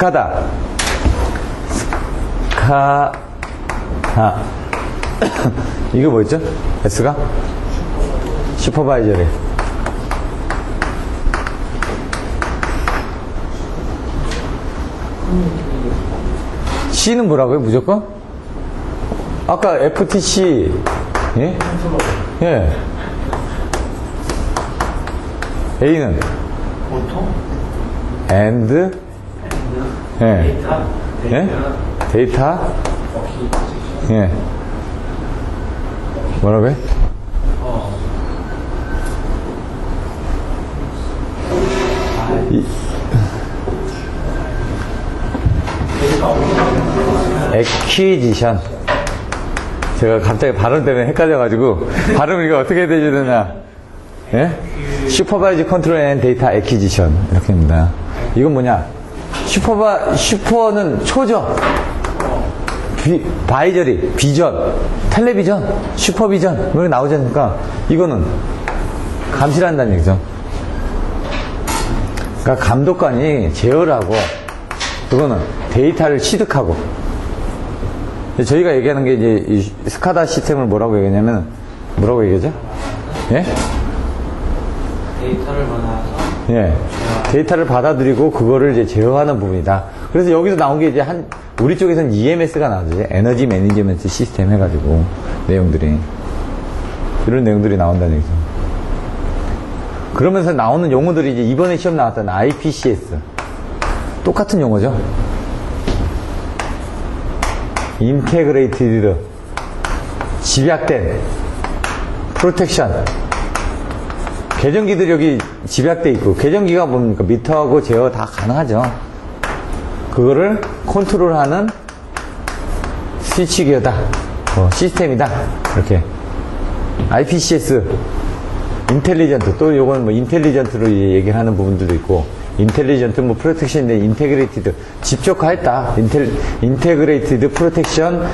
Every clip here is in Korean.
스카다. 이거 뭐였죠? S가? 슈퍼바이저리. C는 뭐라고요, 무조건? 아까 FTC, 예? 예. A는? 보통? and? 예. 예? 데이터? 예. 뭐라고요? 액퀴지션. 제가 갑자기 발음 때문에 헷갈려가지고 발음을 이거 어떻게 해야 되느냐? 예? 슈퍼바이즈 컨트롤 앤 데이터 액퀴지션 이렇게 합니다. 이건 뭐냐? 슈퍼는 초죠. 바이저리, 비전, 텔레비전, 슈퍼비전 이렇게 나오지 않습니까? 이거는 감시를 한다는 얘기죠. 그러니까 감독관이 제어를 하고 그거는 데이터를 취득하고. 저희가 얘기하는 게 이제 이 스카다 시스템을 뭐라고 얘기하냐면 뭐라고 얘기하죠? 예? 데이터를 받아서 예. 데이터를 받아들이고 그거를 이제 제어하는 부분이다. 그래서 여기서 나온 게 이제 우리 쪽에서는 EMS가 나오죠. 에너지 매니지먼트 시스템 해가지고 내용들이 이런 내용들이 나온다는 얘기죠. 그러면서 나오는 용어들이 이제 이번에 시험 나왔던 IPCS 똑같은 용어죠. 인테그레이티드, 집약된, 프로텍션. 계정기들이 여기 집약돼 있고, 계정기가 뭡니까? 미터하고 제어 다 가능하죠. 그거를 컨트롤하는 스위치 기어다, 시스템이다. 이렇게. IPCS, 인텔리전트, 또 요건 뭐 인텔리전트로 얘기를 하는 부분들도 있고, 인텔리전트, 뭐, 프로텍션인데, 인테그레이티드, 집적화했다. 인테그레이티드 프로텍션,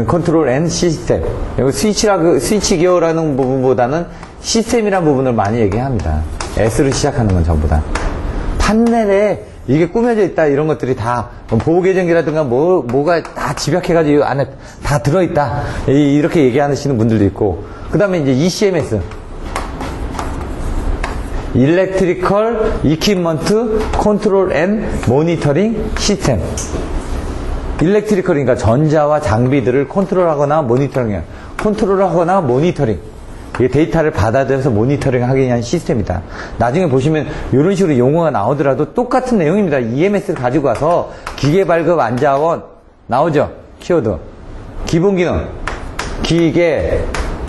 컨트롤 앤 시스템. 여기 스위치 기어라는 부분보다는 시스템이라는 부분을 많이 얘기합니다. S로 시작하는 건 전부 다. 판넬에 이게 꾸며져 있다, 이런 것들이 다, 보호계정기라든가 뭐가 다 집약해가지고 안에 다 들어있다. 이렇게 얘기하시는 분들도 있고. 그 다음에 이제 ECMS. Electrical Equipment Control and Monitoring System. Electrical이니까 전자와 장비들을 컨트롤하거나 모니터링. 이게 데이터를 받아들여서 모니터링 하기 위한 시스템이다. 나중에 보시면 이런 식으로 용어가 나오더라도 똑같은 내용입니다. EMS를 가지고 와서 기계 발급 안자원 나오죠. 키워드. 기본 기능. 기계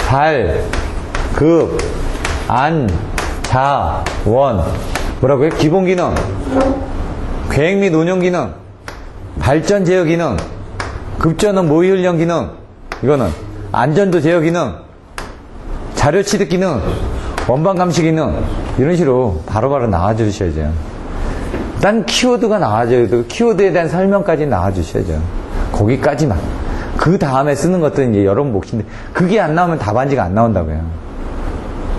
발급 안자원. 뭐라고요? 기본 기능. 계획 및 운영 기능. 발전 제어 기능. 급전원 모의 훈련 기능. 이거는 안전도 제어 기능. 자료 취득 기능, 원반 감시 기능, 이런 식으로 바로바로 나와주셔야죠. 일단 키워드가 나와줘야 되고, 키워드에 대한 설명까지 나와주셔야죠. 거기까지만. 그 다음에 쓰는 것들은 이제 여러분 몫인데, 그게 안 나오면 답안지가 안 나온다고요.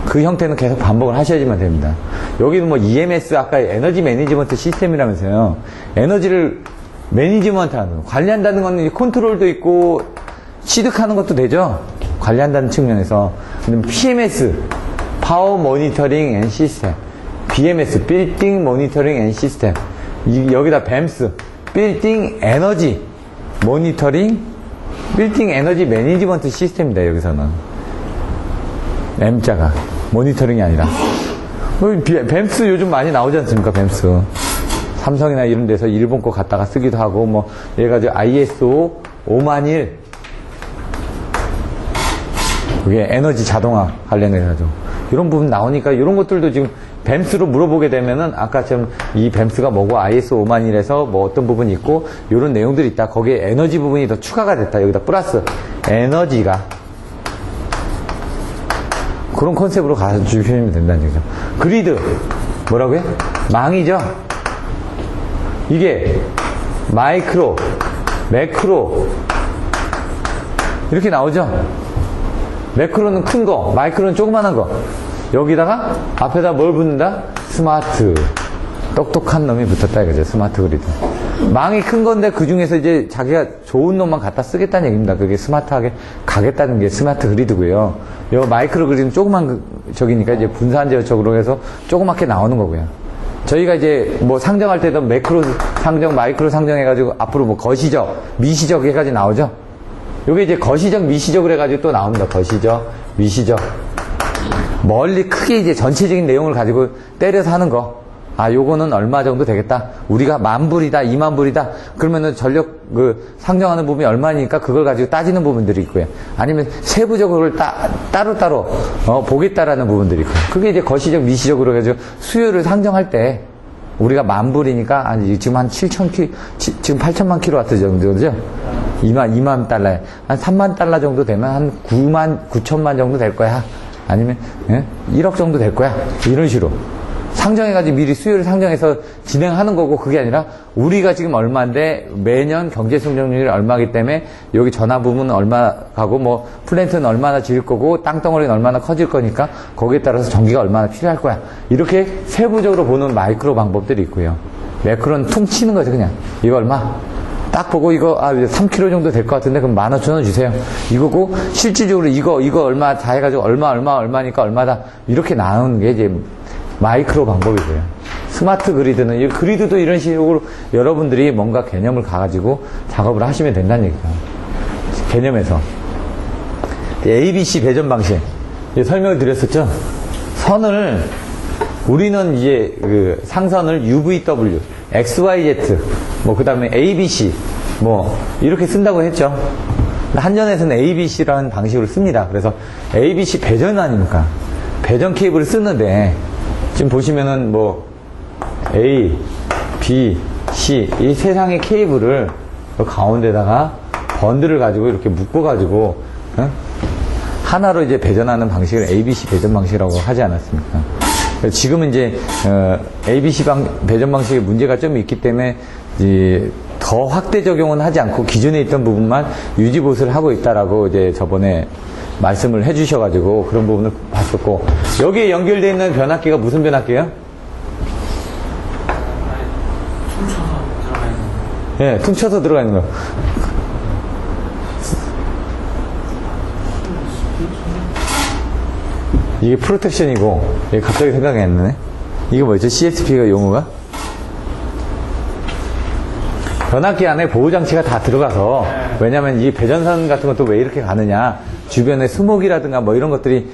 그 형태는 계속 반복을 하셔야지만 됩니다. 여기는 뭐 EMS, 아까 에너지 매니지먼트 시스템이라면서요. 에너지를 매니지먼트 하는 거. 관리한다는 건 컨트롤도 있고, 취득하는 것도 되죠. 관리한다는 측면에서. PMS, 파워 모니터링 앤 시스템. BMS, 빌딩 모니터링 앤 시스템. 여기다 BEMS, 빌딩 에너지 모니터링, 빌딩 에너지 매니지먼트 시스템입니다. 여기서는 M자가 모니터링이 아니라. BEMS 요즘 많이 나오지 않습니까? BEMS 삼성이나 이런 데서 일본 거 갖다가 쓰기도 하고, 뭐 얘가 ISO 50001, 그게 에너지 자동화 관련해가지고 이런 부분 나오니까 이런 것들도 지금 BEMS로 물어보게 되면은 아까처럼 이 BEMS가 뭐고 ISO 50001에서 뭐 어떤 부분이 있고 이런 내용들이 있다. 거기에 에너지 부분이 더 추가가 됐다. 여기다 플러스 에너지가 그런 컨셉으로 가주시면 된다는 얘기죠. 그리드 뭐라고요? 망이죠. 이게 마이크로, 매크로 이렇게 나오죠. 매크로는 큰 거, 마이크로는 조그만한 거. 여기다가 앞에다 뭘 붙는다? 스마트. 똑똑한 놈이 붙었다 이거죠. 스마트 그리드. 망이 큰 건데 그 중에서 이제 자기가 좋은 놈만 갖다 쓰겠다는 얘기입니다. 그게 스마트하게 가겠다는 게 스마트 그리드고요. 요 마이크로 그리드는 조그만 저기니까 이제 분산 제어적으로 해서 조그맣게 나오는 거고요. 저희가 이제 뭐 상정할 때도 매크로 상정, 마이크로 상정해가지고 앞으로 뭐 거시적, 미시적 해가지고 나오죠. 요게 이제 거시적, 미시적으로 해가지고 또 나옵니다. 거시적, 미시적. 멀리 크게 이제 전체적인 내용을 가지고 때려서 하는 거. 아, 요거는 얼마 정도 되겠다. 우리가 10,000불이다, 20,000불이다. 그러면은 전력 상정하는 부분이 얼마니까 그걸 가지고 따지는 부분들이 있고요. 아니면 세부적으로 따로따로 보겠다라는 부분들이 있고요. 그게 이제 거시적, 미시적으로 해가지고 수요를 상정할 때 우리가 10,000불이니까 지금 한 7,000kW, 지금 8,000만 킬로와트 정도죠. 2만 달러에 한 3만 달러 정도 되면 한 9천만 정도 될 거야. 아니면 1억 정도 될 거야. 이런 식으로 상정해가지고 미리 수요를 상정해서 진행하는 거고, 그게 아니라 우리가 지금 얼마인데 매년 경제 성장률이 얼마기 때문에 여기 전화 부분은 얼마 가고 뭐 플랜트는 얼마나 지을 거고 땅덩어리는 얼마나 커질 거니까 거기에 따라서 전기가 얼마나 필요할 거야. 이렇게 세부적으로 보는 마이크로 방법들이 있고요. 매크로는 퉁 치는 거죠. 그냥 이거 얼마 딱 보고 이거 3kg 정도 될 것 같은데 그럼 15,000원 주세요. 이거고 실질적으로 이거 얼마 다 해가지고 얼마니까 얼마다 이렇게 나오는 게 이제 마이크로 방법이고요. 스마트 그리드는, 이 그리드도 이런 식으로 여러분들이 뭔가 개념을 가가지고 작업을 하시면 된다는 얘기죠. 개념에서. ABC 배전 방식. 설명을 드렸었죠? 선을, 우리는 이제 그 상선을 UVW, XYZ, 뭐 그 다음에 ABC, 뭐 이렇게 쓴다고 했죠. 한전에서는 ABC라는 방식으로 씁니다. 그래서 ABC 배전 아닙니까? 배전 케이블을 쓰는데, 지금 보시면은 뭐 A, B, C 이 세상의 케이블을 가운데다가 번들을 가지고 이렇게 묶어가지고 하나로 이제 배전하는 방식을 ABC 배전 방식이라고 하지 않았습니까? 지금은 이제 ABC 배전 방식에 문제가 좀 있기 때문에 이제 더 확대 적용은 하지 않고 기존에 있던 부분만 유지 보수를 하고 있다라고 이제 저번에 말씀을 해주셔가지고 그런 부분을 봤었고, 여기에 연결되어 있는 변압기가 무슨 변압기예요? 퉁쳐서 들어가 있는 거. 예, 퉁쳐서 들어가 있는 거. 이게 프로텍션이고, 이게 갑자기 생각이 안 나네. 이게 뭐였죠? CSP가 용어가? 변압기 안에 보호장치가 다 들어가서, 왜냐면 이 배전선 같은 것도 왜 이렇게 가느냐, 주변에 수목이라든가 뭐 이런 것들이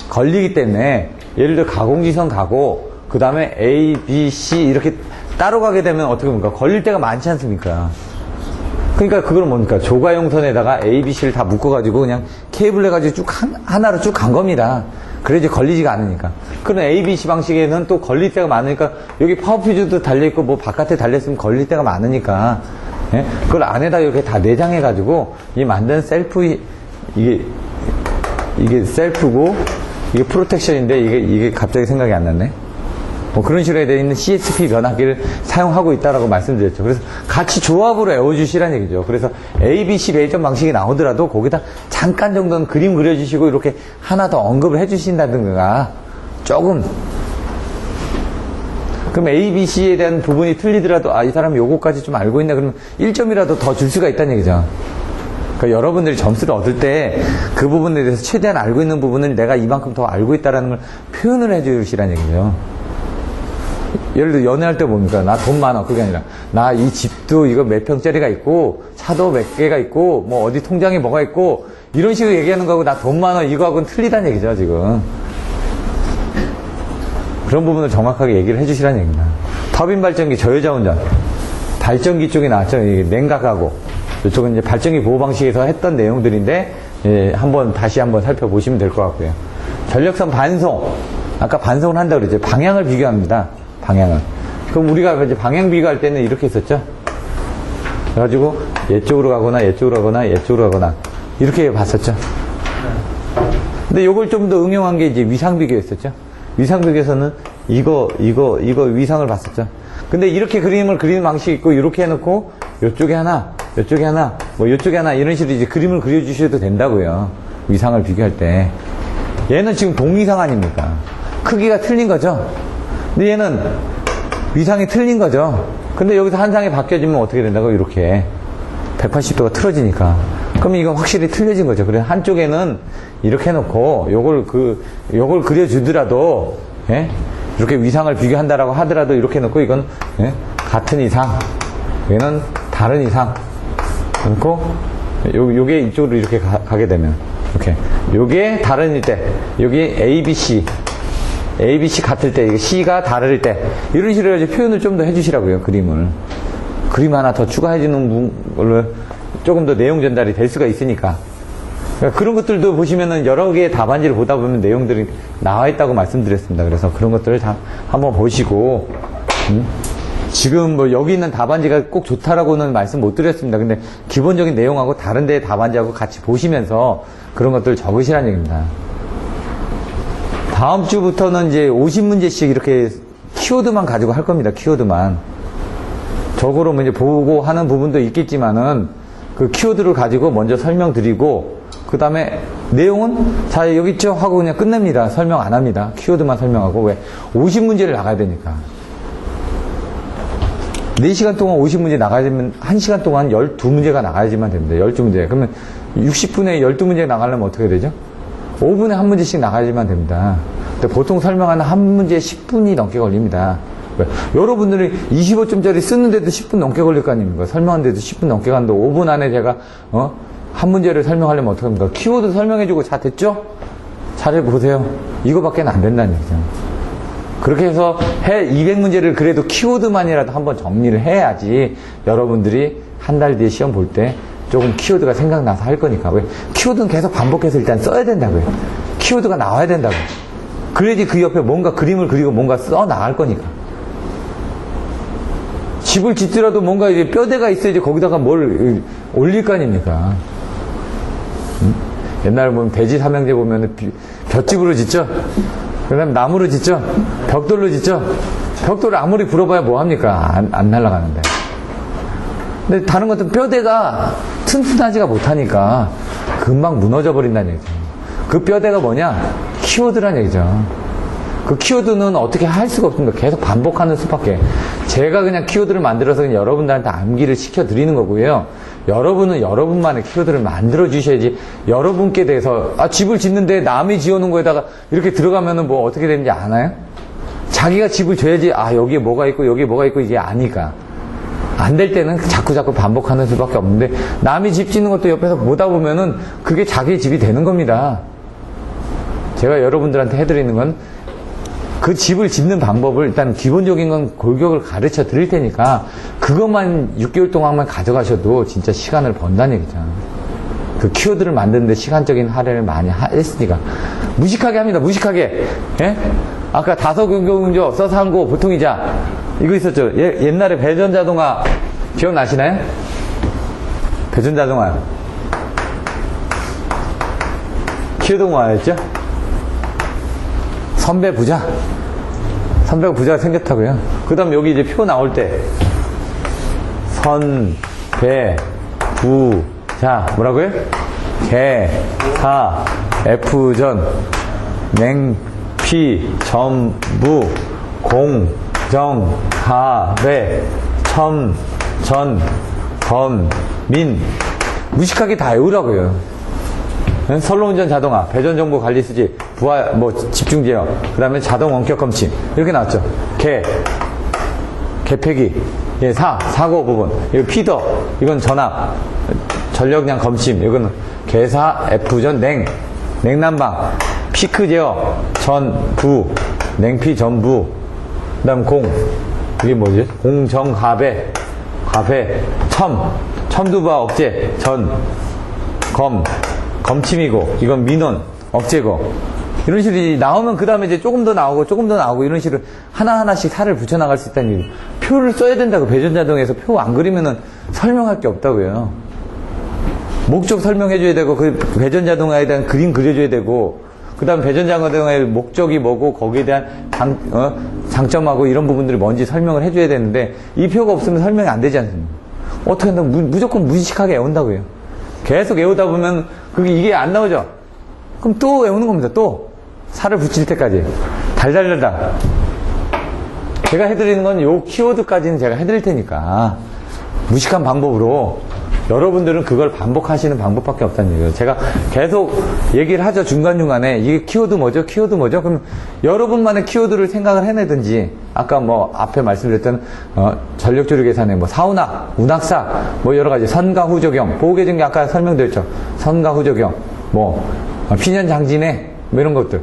걸리기 때문에, 예를 들어 가공지선 가고 그 다음에 A, B, C 이렇게 따로 가게 되면 어떻게 봅니까? 걸릴 때가 많지 않습니까? 그러니까 그걸 뭡니까? 조가용선에다가 A, B, C를 다 묶어가지고 그냥 케이블 해가지고 쭉 하나로 쭉 간 겁니다. 그래야지 걸리지가 않으니까. 그런 A, B, C 방식에는 또 걸릴 때가 많으니까, 여기 파워퓨즈도 달려있고 뭐 바깥에 달렸으면 걸릴 때가 많으니까, 예? 그걸 안에다 이렇게 다 내장해가지고 이 만든 셀프, 이게 셀프고 이게 프로텍션인데 이게 갑자기 생각이 안 났네. 뭐 그런 식으로 되어 있는 CSP 변압기를 사용하고 있다라고 말씀드렸죠. 그래서 같이 조합으로 외워주시라는 얘기죠. 그래서 ABC 배전 방식이 나오더라도 거기다 잠깐 정도는 그림 그려주시고 이렇게 하나 더 언급을 해주신다든가 조금. 그럼 ABC에 대한 부분이 틀리더라도 이 사람이 요거까지 좀 알고 있네. 그러면 1점이라도 더 줄 수가 있다는 얘기죠. 그러니까 여러분들이 점수를 얻을 때 그 부분에 대해서 최대한 알고 있는 부분을 내가 이만큼 더 알고 있다는 걸 표현을 해주시라는 얘기죠. 예를 들어 연애할 때 뭡니까? 나 돈 많아. 그게 아니라 나 이 집도 이거 몇 평짜리가 있고 차도 몇 개가 있고 뭐 어디 통장에 뭐가 있고 이런 식으로 얘기하는 거하고 나 돈 많아 이거하고는 틀리다는 얘기죠. 지금 그런 부분을 정확하게 얘기를 해주시라는 얘기입니다. 터빈 발전기 저효자운전 발전기 쪽에 나왔죠. 냉각하고 이쪽은 이제 발전기 보호 방식에서 했던 내용들인데 다시 한번 살펴보시면 될 것 같고요. 전력선 반송, 아까 반송을 한다고 그랬죠. 방향을 비교합니다. 방향을. 그럼 우리가 이제 방향 비교할 때는 이렇게 했었죠. 그래가지고 얘쪽으로 가거나 얘쪽으로 가거나 얘쪽으로 가거나 이렇게 봤었죠. 근데 요걸 좀 더 응용한 게 이제 위상 비교였었죠. 위상 비교에서는 이거 위상을 봤었죠. 근데 이렇게 그림을 그리는 방식이 있고 이렇게 해놓고 요쪽에 하나 이쪽에 하나, 뭐 이쪽에 하나 이런 식으로 이제 그림을 그려주셔도 된다고요. 위상을 비교할 때. 얘는 지금 동위상 아닙니까? 크기가 틀린 거죠. 근데 얘는 위상이 틀린 거죠. 근데 여기서 한 상이 바뀌어지면 어떻게 된다고? 이렇게 180도가 틀어지니까. 그러면 이건 확실히 틀려진 거죠. 그래서 한쪽에는 이렇게 해놓고 요걸 그려주더라도, 예? 이렇게 위상을 비교한다라고 하더라도 이렇게 해놓고 이건, 예? 같은 이상, 얘는 다른 이상. 그리고 요게 이쪽으로 이렇게 가게 되면 이렇게 요게 다른일 때 여기 ABC 같을 때 C가 다를 때 이런 식으로 이제 표현을 좀 더 해주시라고요. 그림 하나 더 추가해주는 걸로 조금 더 내용 전달이 될 수가 있으니까. 그러니까 그런 것들도 보시면은 여러 개의 답안지를 보다 보면 내용들이 나와 있다고 말씀드렸습니다. 그래서 그런 것들을 다 한번 보시고 지금 뭐 여기 있는 답안지가 꼭 좋다라고는 말씀 못 드렸습니다. 근데 기본적인 내용하고 다른 데의 답안지하고 같이 보시면서 그런 것들을 적으시라는 얘기입니다. 다음 주부터는 이제 50문제씩 이렇게 키워드만 가지고 할 겁니다. 키워드만. 적으로 이제 보고 하는 부분도 있겠지만은 그 키워드를 가지고 먼저 설명드리고 그 다음에 내용은 자 여기 있죠 하고 그냥 끝냅니다. 설명 안 합니다. 키워드만 설명하고. 왜? 50문제를 나가야 되니까. 4시간 동안 50문제 나가야지만 1시간 동안 12문제가 나가야지만 됩니다. 12문제. 그러면 60분에 12문제 나가려면 어떻게 되죠? 5분에 한 문제씩 나가야지만 됩니다. 근데 보통 설명하는 한 문제에 10분이 넘게 걸립니다. 왜? 여러분들이 25점짜리 쓰는데도 10분 넘게 걸릴 거 아닙니까? 설명하는데도 10분 넘게 가는데 5분 안에 제가 한 문제를 설명하려면 어떻게 합니까? 키워드 설명해주고 자 됐죠? 잘해보세요. 이거밖에 안 된다는 얘기죠. 그렇게 해서 200문제를 그래도 키워드만이라도 한번 정리를 해야지 여러분들이 한 달 뒤에 시험 볼 때 조금 키워드가 생각나서 할 거니까. 왜? 키워드는 계속 반복해서 일단 써야 된다고요. 키워드가 나와야 된다고. 그래야지 그 옆에 뭔가 그림을 그리고 뭔가 써 나갈 거니까. 집을 짓더라도 뭔가 이제 뼈대가 있어야지 거기다가 뭘 올릴 거 아닙니까? 옛날에 보면 돼지 삼형제 보면 볏집으로 짓죠? 그 다음에 나무로 짓죠? 벽돌로 짓죠? 벽돌을 아무리 불어봐야 뭐합니까? 안 날아가는데. 근데 다른 것들은 뼈대가 튼튼하지가 못하니까 금방 무너져 버린다는 얘기죠. 그 뼈대가 뭐냐? 키워드란 얘기죠. 그 키워드는 어떻게 할 수가 없습니다. 계속 반복하는 수밖에. 제가 그냥 키워드를 만들어서 그냥 여러분들한테 암기를 시켜드리는 거고요. 여러분은 여러분만의 키워드를 만들어 주셔야지. 여러분께 대해서 집을 짓는데 남이 지어놓은 거에다가 이렇게 들어가면은 뭐 어떻게 되는지 아나요? 자기가 집을 줘야지. 여기에 뭐가 있고 여기에 뭐가 있고 이게 아니까. 안 될 때는 자꾸 반복하는 수밖에 없는데 남이 집 짓는 것도 옆에서 보다 보면은 그게 자기 집이 되는 겁니다. 제가 여러분들한테 해드리는 건 그 집을 짓는 방법을 일단 기본적인 건 골격을 가르쳐 드릴 테니까 그것만 6개월 동안만 가져가셔도 진짜 시간을 번다는 얘기죠. 그 키워드를 만드는데 시간적인 할애를 많이 했으니까. 무식하게 합니다. 무식하게. 예? 아까 다소경경운조 써서 한 거 보통이자 이거 있었죠. 옛날에 배전자동화 기억나시나요? 배전자동화 키워드 뭐였죠? 선배부자. 선배부자가 생겼다고요. 그 다음 여기 이제 표 나올 때 선배부자 뭐라고요? 개사 F전 냉피 전부 공정가외 첨전 검민 무식하게 다 외우라고요. 선로운전 자동화, 배전정보관리수지, 부하, 집중제어, 그 다음에 자동 원격 검침. 이렇게 나왔죠. 개폐기, 사고 부분. 이거 피더, 이건 전압, 전력량 검침. 이건 개사, F전, 냉난방, 피크 제어, 전부, 냉피 전부, 그 다음 이게 뭐지? 공정가배, 첨두부하 억제, 검침이고, 이건 민원, 억제고. 이런 식으로 나오면 그 다음에 이제 조금 더 나오고, 이런 식으로 하나하나씩 살을 붙여나갈 수 있다는 얘기. 표를 써야 된다고, 배전자동에서 표 안 그리면은 설명할 게 없다고요. 목적 설명해줘야 되고, 그 배전자동화에 대한 그림 그려줘야 되고, 그 다음 배전자동화의 목적이 뭐고, 거기에 대한 장점하고 이런 부분들이 뭔지 설명을 해줘야 되는데, 이 표가 없으면 설명이 안 되지 않습니까? 어떻게 한다면 무조건 무식하게 외운다고요. 계속 외우다 보면 이게 안 나오죠. 그럼 또 외우는 겁니다. 또 살을 붙일 때까지 달달달달. 제가 해드리는 건 요 키워드까지는 제가 해드릴 테니까 무식한 방법으로 여러분들은 그걸 반복하시는 방법밖에 없다는 얘기예요. 제가 계속 얘기를 하죠. 중간중간에 이게 키워드 뭐죠? 키워드 뭐죠? 그럼 여러분만의 키워드를 생각을 해내든지 아까 뭐 앞에 말씀드렸던 전력조류 계산에 뭐 사운학, 운학사 뭐 여러 가지 선가후적용, 보호계정기 아까 설명드렸죠. 선가후적용, 뭐 피년장진해 뭐 이런 것들.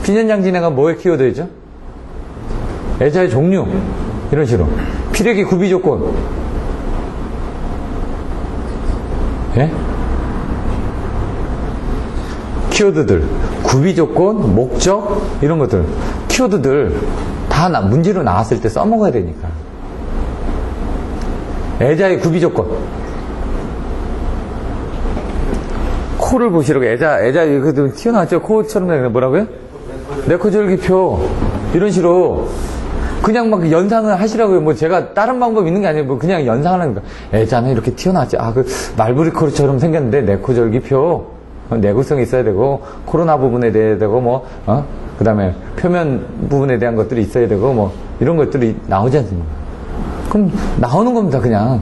피년장진해가 뭐의 키워드죠? 애자의 종류 이런 식으로 피뢰기 구비조건 예? 키워드들 구비조건 목적 이런 것들 키워드들 다 문제로 나왔을 때 써먹어야 되니까 애자의 구비조건 코를 보시라고 애자 이거 튀어나왔죠? 코처럼 뭐라고요? 네코절기표 이런 식으로 그냥 막 연상을 하시라고요. 뭐 제가 다른 방법 있는 게 아니에요. 뭐 그냥 연상하는 거. 애자는 이렇게 튀어나왔지. 아, 그 말부리코르처럼 생겼는데 네코절기표 내구성이 있어야 되고 코로나 부분에 대해 되고 뭐 그다음에 표면 부분에 대한 것들이 있어야 되고 뭐 이런 것들이 나오지 않습니까? 그럼 나오는 겁니다. 그냥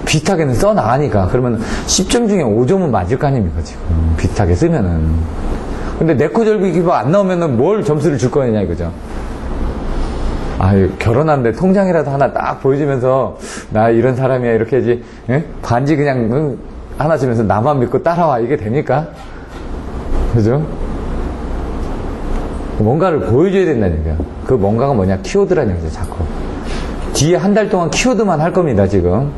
비슷하게는 써 나가니까 그러면 10점 중에 5점은 맞을 거 아닙니까 지금 비슷하게 쓰면은. 근데 네코절기표 안 나오면은 뭘 점수를 줄 거냐 이거죠. 아, 결혼하는데 통장이라도 하나 딱 보여주면서 나 이런 사람이야 이렇게 하지 예? 반지 그냥 하나 주면서 나만 믿고 따라와 이게 됩니까? 그죠? 뭔가를 보여줘야 된다니까요. 그 뭔가가 뭐냐 키워드라는 거죠. 자꾸 뒤에 한 달 동안 키워드만 할 겁니다. 지금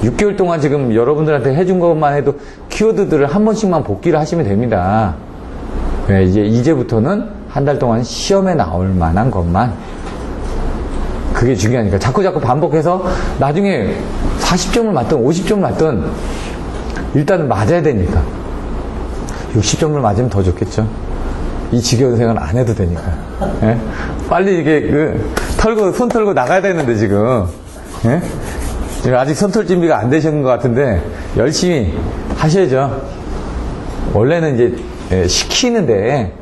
6개월 동안 지금 여러분들한테 해준 것만 해도 키워드들을 한 번씩만 복기를 하시면 됩니다. 네, 이제부터는 한 달 동안 시험에 나올 만한 것만 그게 중요하니까 자꾸 반복해서 나중에 40점을 맞든 50점을 맞든 일단은 맞아야 되니까 60점을 맞으면 더 좋겠죠. 이 지겨운 생활 안 해도 되니까 예? 빨리 이게 손 털고 나가야 되는데 지금 예? 지금 아직 손털 준비가 안 되시는 것 같은데 열심히 하셔야죠. 원래는 이제 시키는데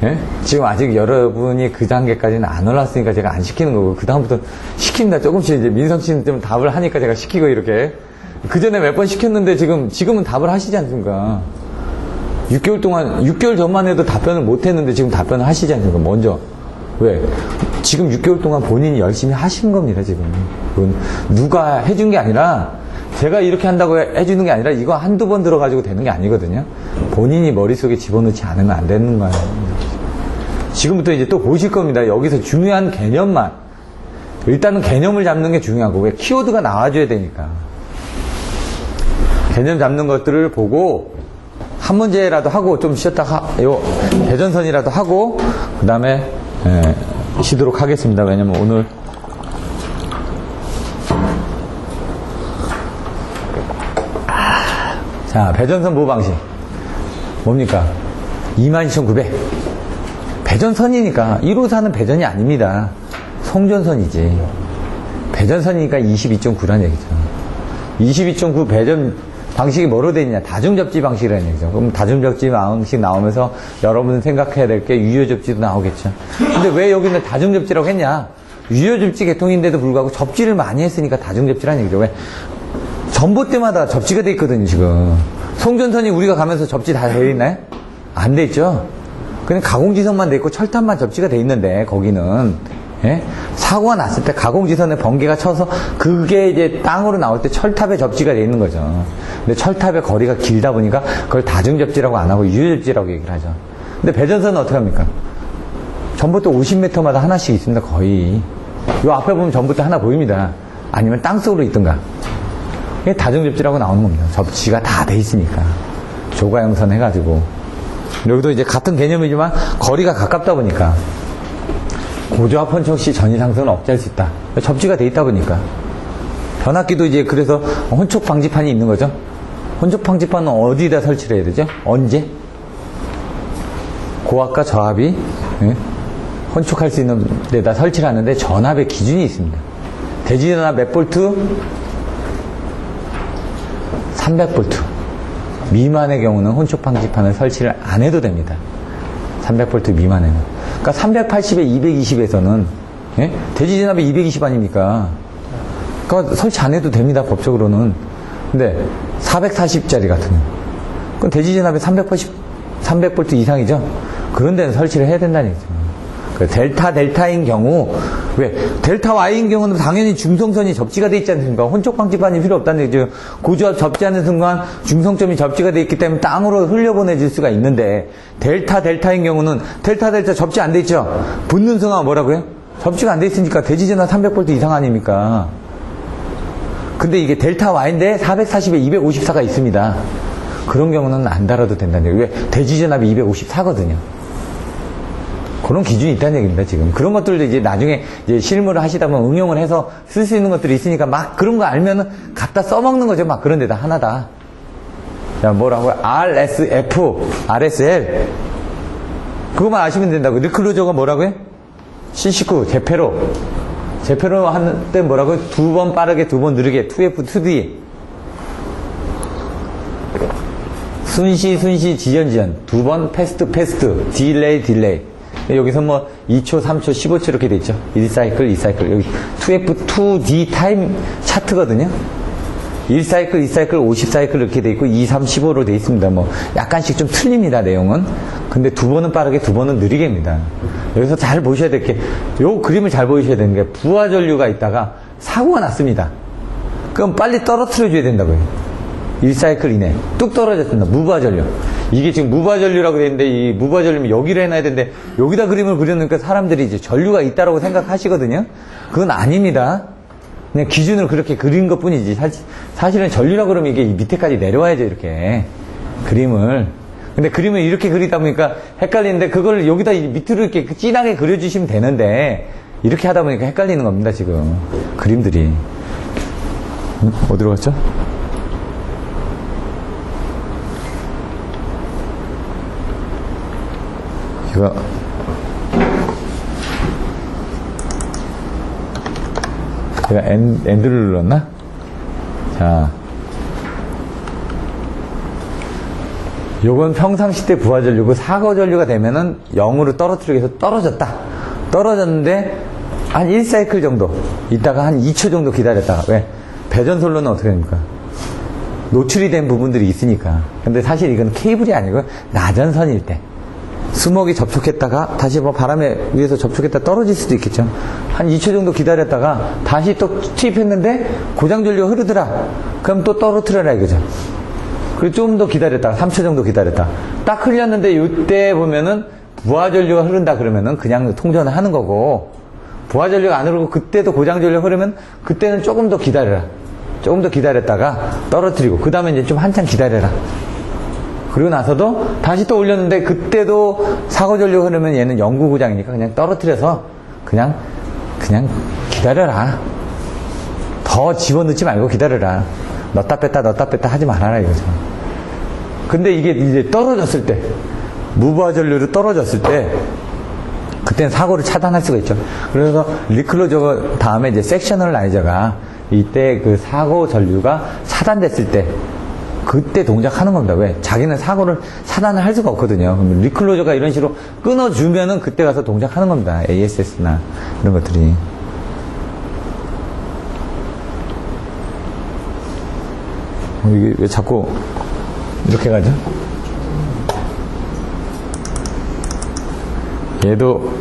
예? 지금 아직 여러분이 그 단계까지는 안 올랐으니까 제가 안 시키는 거고 그 다음부터 시킵니다. 조금씩 이제 민성 씨는 좀 답을 하니까 제가 시키고 이렇게 그 전에 몇 번 시켰는데 지금은 답을 하시지 않습니까? 6개월 전만 해도 답변을 못 했는데 지금 답변을 하시지 않습니까? 먼저 왜? 지금 6개월 동안 본인이 열심히 하신 겁니다. 지금 그건 누가 해준 게 아니라 제가 이렇게 한다고 해주는 게 아니라 이거 한두 번 들어가지고 되는 게 아니거든요. 본인이 머릿속에 집어넣지 않으면 안 되는 거예요. 지금부터 이제 또 보실 겁니다. 여기서 중요한 개념만. 일단은 개념을 잡는 게 중요하고, 왜 키워드가 나와줘야 되니까. 개념 잡는 것들을 보고, 한 문제라도 하고, 좀 쉬었다, 대전선이라도 하고, 그 다음에, 쉬도록 하겠습니다. 왜냐면 오늘, 자, 배전선 보호 방식. 뭡니까? 22,900. 배전선이니까 1호사는 배전이 아닙니다. 송전선이지. 배전선이니까 22.9라는 얘기죠. 22.9 배전 방식이 뭐로 되어 있냐? 다중접지 방식이라는 얘기죠. 그럼 다중접지 방식 나오면서 여러분은 생각해야 될 게 유효접지도 나오겠죠. 근데 왜 여기는 다중접지라고 했냐? 유효접지 계통인데도 불구하고 접지를 많이 했으니까 다중접지라는 얘기죠. 왜? 전봇대마다 접지가 돼 있거든요, 지금. 송전선이 우리가 가면서 접지 다 되어 있나요? 안 돼 있죠? 그냥 가공지선만 돼 있고 철탑만 접지가 돼 있는데, 거기는. 예? 사고가 났을 때 가공지선에 번개가 쳐서 그게 이제 땅으로 나올 때 철탑에 접지가 돼 있는 거죠. 근데 철탑의 거리가 길다 보니까 그걸 다중접지라고 안 하고 유효접지라고 얘기를 하죠. 근데 배전선은 어떻게 합니까? 전봇대 50m마다 하나씩 있습니다, 거의. 요 앞에 보면 전봇대 하나 보입니다. 아니면 땅속으로 있든가. 이게 다중접지라고 나오는 겁니다. 접지가 다 돼 있으니까. 조가형선 해가지고. 여기도 이제 같은 개념이지만 거리가 가깝다 보니까 고조화 펀청 시 전이상선은 억제할 수 있다. 접지가 돼 있다 보니까. 변압기도 이제 그래서 혼촉 방지판이 있는 거죠. 혼촉 방지판은 어디다 설치를 해야 되죠? 언제? 고압과 저압이 혼촉할 수 있는 데다 설치를 하는데 전압의 기준이 있습니다. 대지전압 몇 볼트? 300V 미만의 경우는 혼촉 방지판을 설치를 안 해도 됩니다. 300V 미만에는. 그러니까 380에 220에서는 예? 대지진압이 220 아닙니까? 그러니까 설치 안 해도 됩니다, 법적으로는. 근데 440짜리 같은 경우. 그건 대지진압이 300V 이상이죠? 그런 데는 설치를 해야 된다는 얘기죠. 델타인 경우, 왜? 델타 Y인 경우는 당연히 중성선이 접지가 돼 있지 않습니까? 혼촉방지판이 필요 없다는 얘기죠. 고주압 접지하는 순간 중성점이 접지가 돼 있기 때문에 땅으로 흘려보내질 수가 있는데, 델타인 경우는 델타 접지 안 돼 있죠? 붙는 순간 뭐라고요? 접지가 안 돼 있으니까 대지진압 300V 이상 아닙니까? 근데 이게 델타 Y인데 440에 254가 있습니다. 그런 경우는 안 달아도 된다는 얘기예요. 왜? 대지진압이 254거든요. 그런 기준이 있다는 얘기입니다, 지금. 그런 것들도 이제 나중에 이제 실무를 하시다 보면 응용을 해서 쓸 수 있는 것들이 있으니까 막 그런 거 알면은 갖다 써먹는 거죠. 막 그런 데다 하나다. 자, 뭐라고요? RSF, RSL. 그것만 아시면 된다고. 리클로저가 뭐라고요? C19, 제페로 하는 때 뭐라고요? 2번 빠르게, 2번 느리게. 2F, 2D. 순시, 지연. 2번 패스트. 딜레이. 여기서 뭐 2초, 3초, 15초 이렇게 돼 있죠. 1사이클. 여기 2F, 2D 타임 차트거든요. 1사이클, 50사이클 이렇게 돼 있고 2, 3, 15로 돼 있습니다. 뭐 약간씩 좀 틀립니다, 내용은. 근데 2번은 빠르게, 2번은 느리게입니다. 여기서 잘 보셔야 될 게, 요 그림을 잘 보셔야 되는 게 부하 전류가 있다가 사고가 났습니다. 그럼 빨리 떨어뜨려줘야 된다고요. 1사이클 이내 뚝 떨어졌습니다. 무부하 전류. 이게 지금 무부하 전류라고 되어 있는데, 이 무부하 전류면 여기를 해놔야 되는데 여기다 그림을 그려놓으니까 사람들이 이제 전류가 있다라고 생각하시거든요. 그건 아닙니다. 그냥 기준을 그렇게 그린 것 뿐이지. 사실은 전류라고 그러면 이게 밑에까지 내려와야죠, 이렇게 그림을. 근데 그림을 이렇게 그리다 보니까 헷갈리는데, 그걸 여기다 밑으로 이렇게 진하게 그려주시면 되는데 이렇게 하다 보니까 헷갈리는 겁니다, 지금 그림들이. 어디로 갔죠? 이거 제가 엔드를 눌렀나? 자, 요건 평상시 때 부하전류고, 사고전류가 되면은 0으로 떨어뜨리기 위해서 떨어졌는데 한 1사이클 정도 있다가 한 2초 정도 기다렸다가, 왜? 배전솔로는 어떻게 됩니까? 노출이 된 부분들이 있으니까. 근데 사실 이건 케이블이 아니고 나전선일 때 수목이 접촉했다가 다시 뭐 바람에 위에서 접촉했다 떨어질 수도 있겠죠. 한 2초 정도 기다렸다가 다시 또 투입했는데 고장전류가 흐르더라. 그럼 또 떨어뜨려라 이거죠. 그리고 좀 더 기다렸다가 3초 정도 기다렸다. 딱 흘렸는데 이때 보면은 부하전류가 흐른다 그러면은 그냥 통전을 하는 거고, 부하전류가 안 흐르고 그때도 고장전류가 흐르면 그때는 조금 더 기다려라. 조금 더 기다렸다가 떨어뜨리고, 그 다음에 이제 좀 한참 기다려라. 그리고 나서도 다시 또 올렸는데 그때도 사고전류가 흐르면 얘는 영구고장이니까 그냥 떨어뜨려서 그냥 기다려라. 더 집어넣지 말고 기다려라. 넣었다 뺐다 하지 말아라 이거죠. 근데 이게 이제 떨어졌을 때, 무부하전류로 떨어졌을 때 그때는 사고를 차단할 수가 있죠. 그래서 리클로저 다음에 이제 섹셔널라이저가 이때 그 사고 전류가 차단됐을 때 그때 동작하는 겁니다. 왜? 자기는 사고를 차단을 할 수가 없거든요. 그럼 리클로저가 이런 식으로 끊어주면은 그때 가서 동작하는 겁니다. ASS나 이런 것들이. 이게 왜 자꾸 이렇게 가죠? 얘도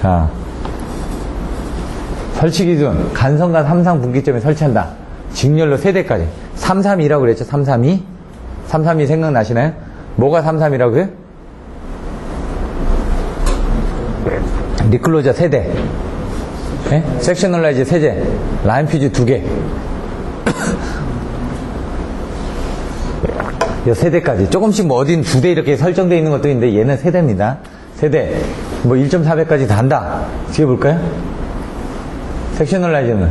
자, 설치 기준 간선과 삼상 분기점에 설치한다. 직렬로 세대까지 332라고 그랬죠. 332 생각나시나요? 뭐가 332라고요? 리클로저 세대, 네? 섹셔널라이즈 세대, 라인 퓨즈 2개. 이 세대까지 조금씩 뭐 어딘 2대 이렇게 설정되어 있는 것도 있는데 얘는 세대입니다. 세대 뭐 1.4배까지 다 한다. 지어볼까요? 섹셔널라이즈는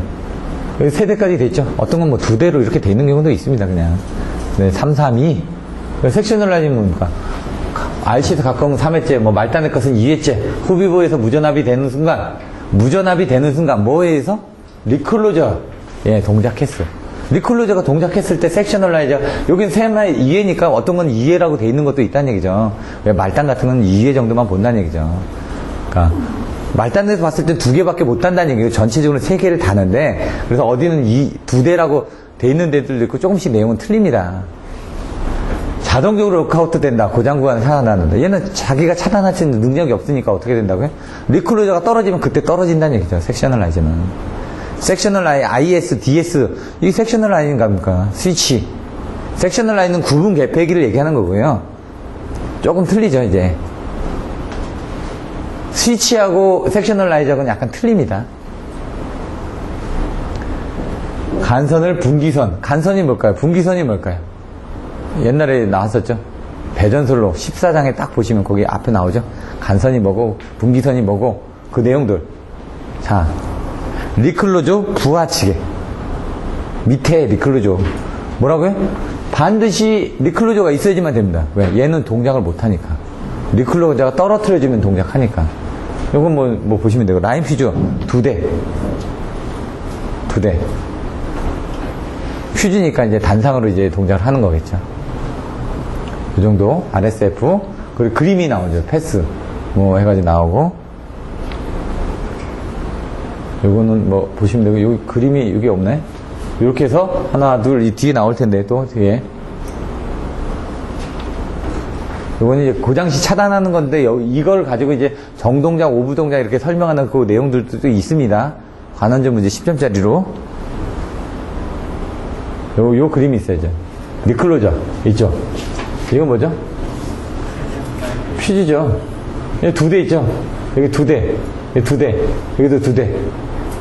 여기 세대까지 돼 있죠. 어떤 건 뭐 2대로 이렇게 돼 있는 경우도 있습니다. 그냥. 네, 332. 섹셔널라이즈는 뭡니까? RC에서 가까운 3회째, 뭐 말단의 것은 2회째, 후비보에서 무전압이 되는 순간 뭐에 의해서? 리클로저, 예, 동작했어. 리클로저가 동작했을 때 섹셔널 라이저, 여긴 세마의 2회니까 어떤 건 2회라고 돼 있는 것도 있다는 얘기죠. 왜 말단 같은 건 2회 정도만 본다는 얘기죠. 그러니까 말단에서 봤을 때 2개밖에 못 단다는 얘기예요. 전체적으로 3개를 다는데, 그래서 어디는 2대라고 돼 있는 데들도 있고 조금씩 내용은 틀립니다. 자동적으로 록아웃 된다. 고장 구간을 차단하는데, 얘는 자기가 차단할 수 있는 능력이 없으니까 어떻게 된다고요? 리클로저가 떨어지면 그때 떨어진다는 얘기죠. 섹셔널 라이저는. 섹셔널 라인, IS, DS, 이게 섹셔널 라인인가 봅니까? 스위치. 섹셔널 라인은 구분 개폐기를 얘기하는 거고요. 조금 틀리죠, 이제. 스위치하고 섹셔널 라이저는 약간 틀립니다. 간선을 분기선. 간선이 뭘까요? 분기선이 뭘까요? 옛날에 나왔었죠? 배전설로 14장에 딱 보시면 거기 앞에 나오죠? 간선이 뭐고, 분기선이 뭐고, 그 내용들. 자, 리클로저 부하치게. 밑에 리클로저. 뭐라고요? 반드시 리클로저가 있어야지만 됩니다. 왜? 얘는 동작을 못하니까. 리클로저가 떨어뜨려주면 동작하니까. 요건 뭐 보시면 되고. 라인 퓨즈 2대. 2대. 퓨즈니까 이제 단상으로 이제 동작을 하는 거겠죠. 이 정도. RSF. 그리고 그림이 나오죠. 패스. 뭐 해가지고 나오고. 요거는 뭐 보시면 되고. 여기 그림이 여기 없네. 이렇게 해서 하나, 둘, 이 뒤에 나올 텐데 또 뒤에. 요거는 이제 고장시 차단하는 건데 이걸 가지고 이제 정동작, 오부동작 이렇게 설명하는 그 내용들도 있습니다. 관원전 문제 10점짜리로. 요 그림이 있어야죠. 리클로저 있죠. 이건 뭐죠? 퓨즈죠. 여기 2대 있죠. 여기 2대, 여기 2대, 여기도 2대.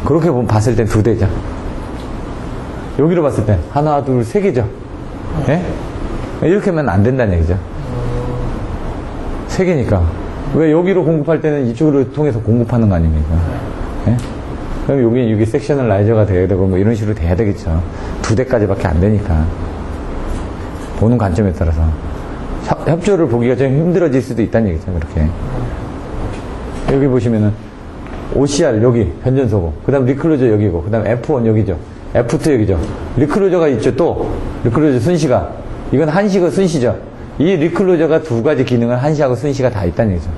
그렇게 봤을 땐 2대죠. 여기로 봤을 땐 하나, 둘, 3개죠. 예? 이렇게 하면 안 된다는 얘기죠. 3개니까. 왜 여기로 공급할 때는 이쪽으로 통해서 공급하는 거 아닙니까? 예? 그럼 여기 섹셔널 라이저가 돼야 되고 뭐 이런 식으로 돼야 되겠죠. 2대까지밖에 안 되니까. 보는 관점에 따라서. 협조를 보기가 좀 힘들어질 수도 있다는 얘기죠. 그렇게. 여기 보시면은 OCR 여기 변전소고, 그 다음 리클로저 여기고, 그 다음 F1 여기죠. F2 여기죠. 리클로저가 있죠. 또 리클로저 순시가, 이건 한시고 순시죠. 이 리클로저가 2가지 기능을 한시하고 순시가 다 있다는 얘기죠.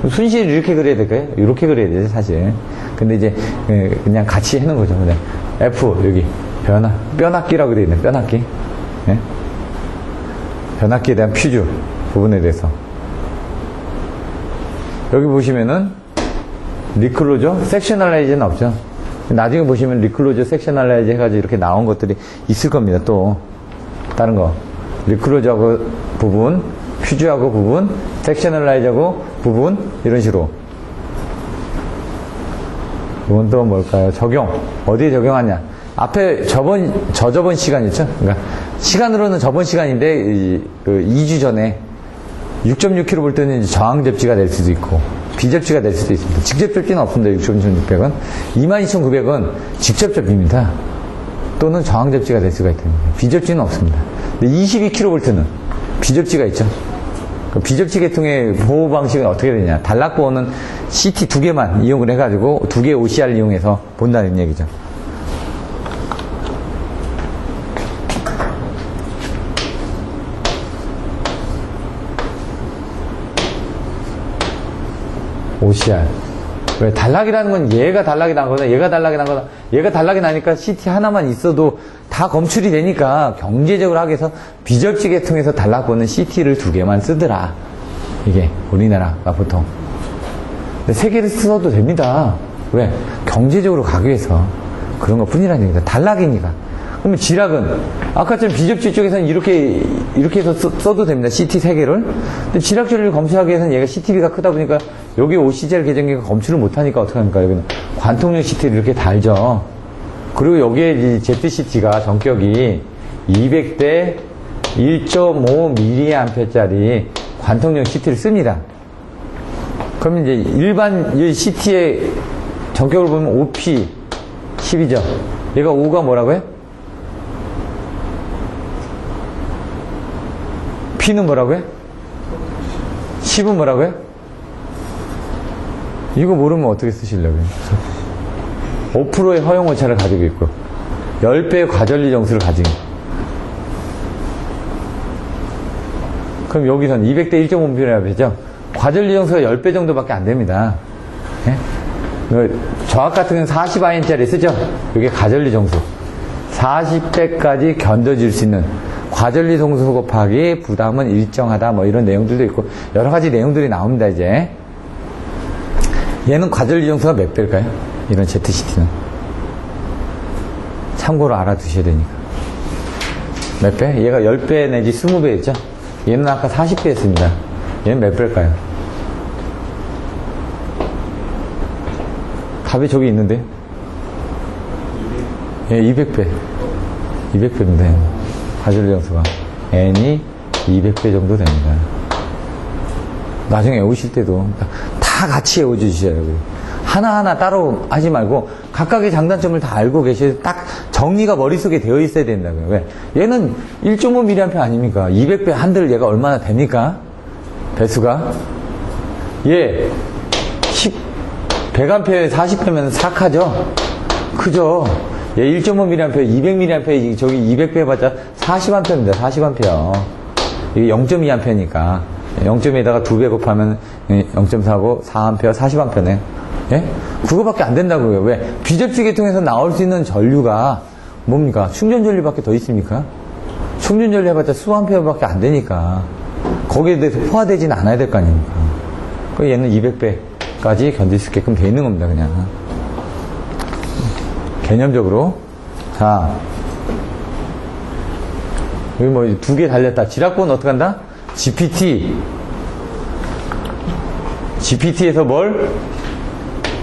순시를 이렇게 그려야 될까요? 이렇게 그려야 되죠, 사실. 근데 이제 그냥 같이 해놓은 거죠. 그냥 F 여기 뼈낚기라고 되어 있네. 뼈낚기. 네? 뼈낚기에 대한 퓨즈 부분에 대해서. 여기 보시면은 리클로저 섹셔널라이즈는 없죠. 나중에 보시면 리클로저 섹셔널라이즈 해가지고 이렇게 나온 것들이 있을 겁니다. 또 다른 거 리클로저하고 부분, 퓨즈하고 부분, 섹셔널라이즈하고 부분, 이런 식으로. 이건 또 뭘까요? 적용. 어디에 적용하냐? 앞에 저저번 시간이죠. 그러니까 시간으로는 저번 시간인데 2주 전에 6.6km 볼 때는 저항 접지가 될 수도 있고 비접지가 될 수도 있습니다. 직접 접지는 없습니다. 6.600은. 22,900은 직접 접지입니다. 또는 저항 접지가 될 수가 있다. 비접지는 없습니다. 근데 22kV는 비접지가 있죠. 그 비접지 계통의 보호 방식은 어떻게 되냐? 단락보호는 CT 2개만 이용을 해가지고 2개 OCR 이용해서 본다는 얘기죠. OCR. 왜? 단락이라는 건 얘가 단락이 난 거다, 얘가 단락이 난 거다. 얘가 단락이 나니까 CT 하나만 있어도 다 검출이 되니까 경제적으로 하기 위해서 비접지 계통에서 단락보는 CT를 2개만 쓰더라. 이게 우리나라가 보통. 근데 3개를 써도 됩니다. 왜? 경제적으로 가기 위해서. 그런 것 뿐이라는 얘기다. 단락이니까. 그러면 지락은 아까처럼 비접지 쪽에서는 이렇게 해서 써도 됩니다. CT 3개를. 근데 지락 처리를 검출하기 위해서는 얘가 CTB가 크다 보니까 여기 OCGR 계정기가 검출을 못하니까 어떻게 합니까? 여기는 관통용 CT를 이렇게 달죠. 그리고 여기에 이 ZCT가 전격이 200대 1.5mA짜리 관통용 CT를 씁니다. 그러면 이제 일반 이 CT의 전격을 보면 OP 10이죠. 얘가 5가 뭐라고요? P는 뭐라고요? 10은 뭐라고요? 이거 모르면 어떻게 쓰시려고요? 5%의 허용 오차를 가지고 있고 10배의 과전리 정수를 가진. 그럼 여기선 200대 1.5mm라고 하죠. 과전리 정수가 10배 정도밖에 안 됩니다. 예? 저압 같은 경우는 40IN짜리 쓰죠? 이게 과전리 정수. 40배까지 견뎌질 수 있는 과전리 정수 곱하기 부담은 일정하다, 뭐 이런 내용들도 있고, 여러 가지 내용들이 나옵니다, 이제. 얘는 과전리 정수가 몇 배일까요? 이런 ZCT는. 참고로 알아두셔야 되니까. 몇 배? 얘가 10배 내지 20배였죠? 얘는 아까 40배였습니다. 얘는 몇 배일까요? 답이 저기 있는데? 예, 200배. 200배입니다. 과전리 정수가. N이 200배 정도 됩니다. 나중에 외우실 때도 다 같이 외워주셔야 돼요. 하나하나 따로 하지 말고 각각의 장단점을 다 알고 계셔야 딱 정리가 머릿속에 되어 있어야 된다고요. 왜? 얘는 1.5mA 아닙니까? 200배 한들 얘가 얼마나 됩니까? 배수가? 얘 100A에 40배면 삭하죠? 크죠? 얘 1.5mA, 200mA, 저기 200배 해봤자 40A입니다. 40A. 이게 0.2A니까. 0.2에다가 2배 곱하면 0.4고 4A, 40A네. 예? 그거밖에 안 된다고요. 왜? 비접지 계통에서 나올 수 있는 전류가 뭡니까? 충전 전류밖에 더 있습니까? 충전 전류 해봤자 수암페어밖에 안 되니까. 거기에 대해서 포화되지는 않아야 될 거 아닙니까? 그 얘는 200배까지 견딜 수 있게끔 돼 있는 겁니다, 그냥. 개념적으로. 자. 여기 뭐 2개 달렸다. 지락부는 어떻게 한다? GPT에서 뭘?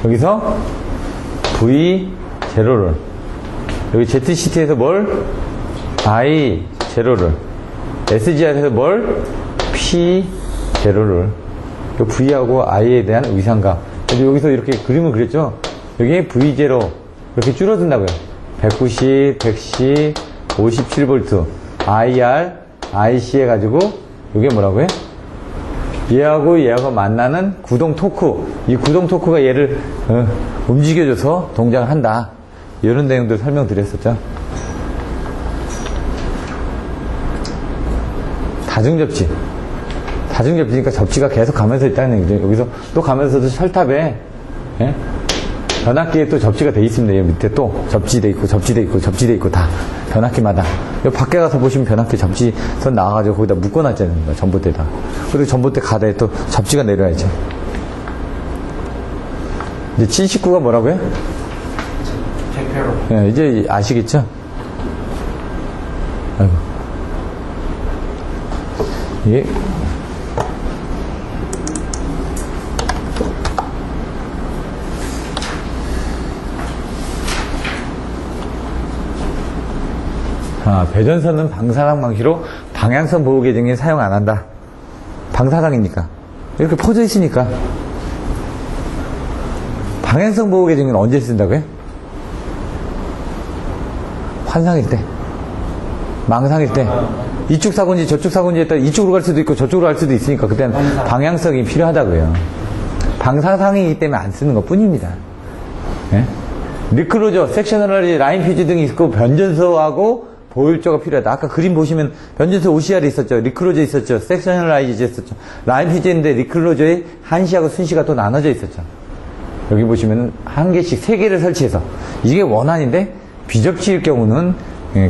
여기서 V0를. 여기 ZCT에서 뭘? I0를. SGR에서 뭘? P0를. V하고 I에 대한 위상감. 여기서 이렇게 그림을 그렸죠? 여기 V0 이렇게 줄어든다고요. 190, 110, 57V. IR, IC 해가지고 이게 뭐라고요? 얘하고 만나는 구동 토크. 이 구동 토크가 얘를 움직여줘서 동작을 한다. 이런 내용들 설명드렸었죠. 다중접지. 다중접지니까 접지가 계속 가면서 있다는 얘기죠. 여기서 또 가면서도 철탑에, 예? 변압기에 또 접지가 돼 있습니다. 여기 밑에 또 접지돼 있고, 접지돼 있고, 접지돼 있고, 다. 변압기마다. 여기 밖에 가서 보시면 변압기 접지선 나와가지고 거기다 묶어놨잖아요. 전봇대에다. 그리고 전봇대 가다에 또 접지가 내려야죠. 이제 79가 뭐라고요? 예, 이제 아시겠죠? 아이고. 이게. 배전선은 방사상 방시로 방향성 보호 계정에 사용 안 한다. 방사상이니까. 이렇게 퍼져 있으니까. 방향성 보호 계정은 언제 쓴다고요? 환상일 때. 망상일 때. 이쪽 사고인지 저쪽 사고인지에 따라 이쪽으로 갈 수도 있고 저쪽으로 갈 수도 있으니까 그때는 방향성이 필요하다고요. 방사상이기 때문에 안 쓰는 것 뿐입니다. 예? 리클로저, 섹셔널 라인 퓨즈 등이 있고 변전소하고 보일조가 필요하다. 아까 그림 보시면 변전소 OCR이 있었죠. 리클로저 있었죠. 섹셔널라이즈 있었죠. 라인 퓨즈인데 리클로저에 한시하고 순시가 또 나눠져 있었죠. 여기 보시면 한 개씩 3개를 설치해서 이게 원안인데 비접지일 경우는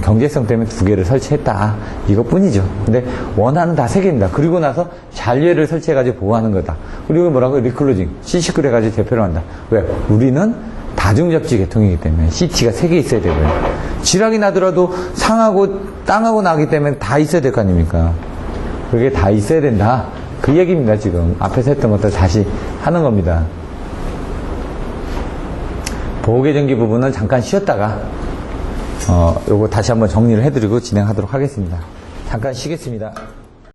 경제성 때문에 2개를 설치했다. 이것뿐이죠. 근데 원안은 다 3개입니다. 그리고 나서 잔류를 설치해가지고 보호하는 거다. 그리고 뭐라고? 리클로징. CC클 해가지고 대표를 한다. 왜? 우리는 다중접지 계통이기 때문에 CT가 3개 있어야 되고요. 지락이 나더라도 상하고 땅하고 나기 때문에 다 있어야 될 거 아닙니까? 그게 다 있어야 된다. 그 얘기입니다. 지금 앞에서 했던 것들 다시 하는 겁니다. 보호계정기 부분은 잠깐 쉬었다가 요거 다시 한번 정리를 해드리고 진행하도록 하겠습니다. 잠깐 쉬겠습니다.